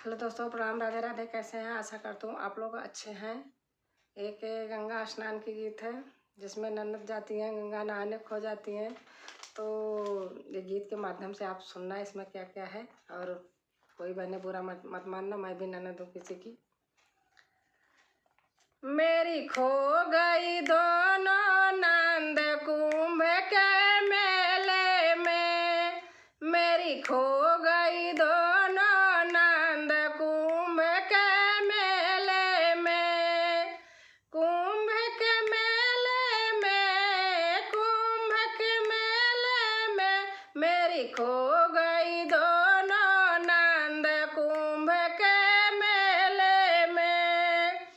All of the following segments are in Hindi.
हेलो दोस्तों, प्रणाम। राधे राधे। कैसे हैं? आशा करता हूँ आप लोग अच्छे हैं। एक गंगा स्नान की गीत है जिसमें ननद जाती हैं गंगा नहाने, खो जाती हैं। तो ये गीत के माध्यम से आप सुनना इसमें क्या क्या है, और कोई बहने बुरा मत मानना, मैं भी ननद हूँ किसी की। मेरी खो गई दोनों नंद कुंभ के मेले में, मेरी खो गई दोनों नंद कुंभ के मेले में, कुंभ के मेले में, कुंभ के मेले में, मेरी खो गई दोनों नंद कुंभ के मेले में।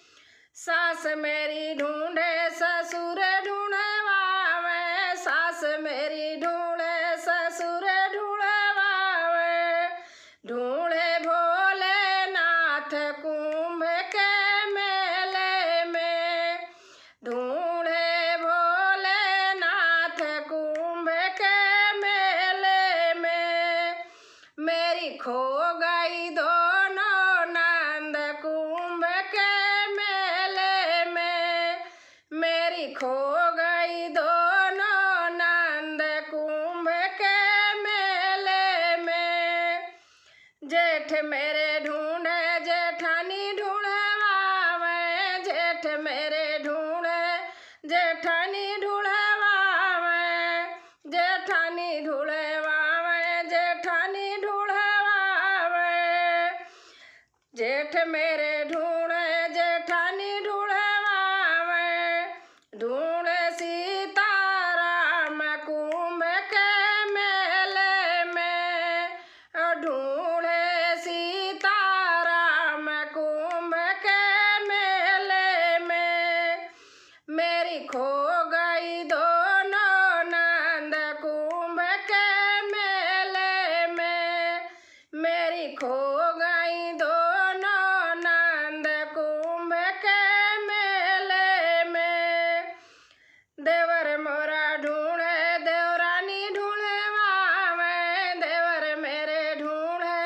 सास मेरी ढूंढे ससुर ढूंढवावे, सास मेरी ढूंढे ससुर ढूंढवावे, ढूंढे भोलेनाथ कुंभ के मेले में, ढूंढे भोलेनाथ कुंभ के मेले में। मेरी खो गई दोनों नंद कुंभ के मेले में, मेरी खो गई दोनों नंद कुंभ के मेले में। जेठ मेरे ढूंढे जेठानी ढूंढवावे, जेठ मेरे ढूंढे जेठानी ढूंढवावे, जेठानी ढूंढवावे, जेठानी ढूंढवावे, जेठ मेरे ढूंढे जेठानी ढूंढवावे, ढूंढे सीताराम कुंभ के मेले में, ढूंढे सीताराम कुंभ के मेले में। मेरी खो गई दोनों नंद कुंभ के मेले में, मेरी खो गई दोनों नंद कुंभ के मेले में। देवर मोरा ढूंढे देवरानी ढूंढवावे, देवर मेरे ढूंढे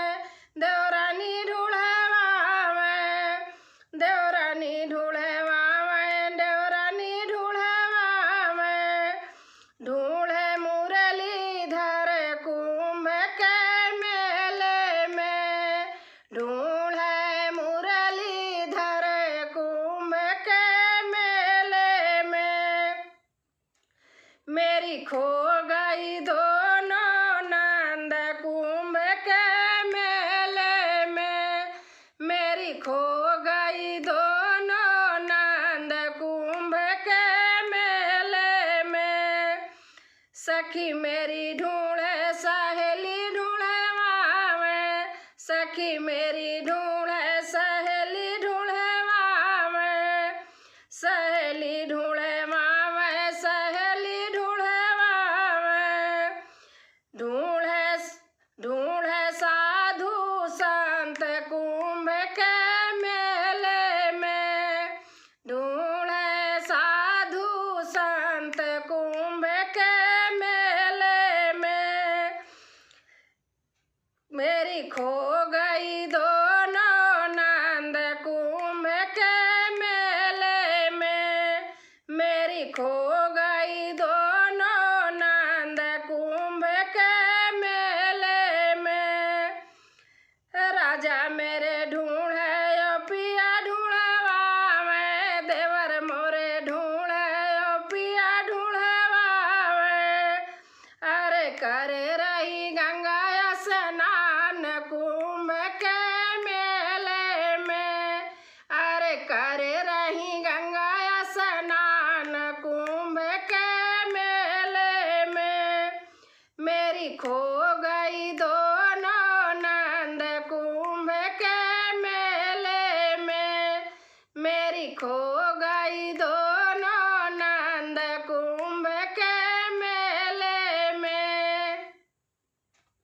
देवरानी ढूंढवावे, देवरानी ढूंढवावे, देवरानी ढूंढवावे, ढूंढे मुरलीधर कुंभ के मेले में, ढूंढे मुरलीधर कुंभ के मेले में। मेरी खो गई दोनों नंद कुंभ के मेले में, मेरी खो गई दोनों नंद कुंभ के मेले में। सखी मेरी ढूंढे सहेली ढूंढवावे, सखी मेरी ढूंढे सहेली ढूंढवावे, सहेली ढूंढवावे, सहेली ढूंढवावे, ढूंढे ढूंढे साधु संत कुंभ के मेले में, ढूंढे साधु संत कुंभ के मेले में। मेरी खो गई दोनों नंद कुंभ के मेले में, मेरी खो गई दोनों नंद कुंभ के मेले में। राजा मेरे ढूंढे पिया ढूंढवावे, देवर मोरे ढूंढे पिया ढूंढवावे, अरे करे रही गंगा स्नान कुंभ के मेले में, अरे करे रही गंगा स्नान कुंभ के मेले में। मेरी खो गई दोनों नंद कुंभ के मेले में, मेरी खो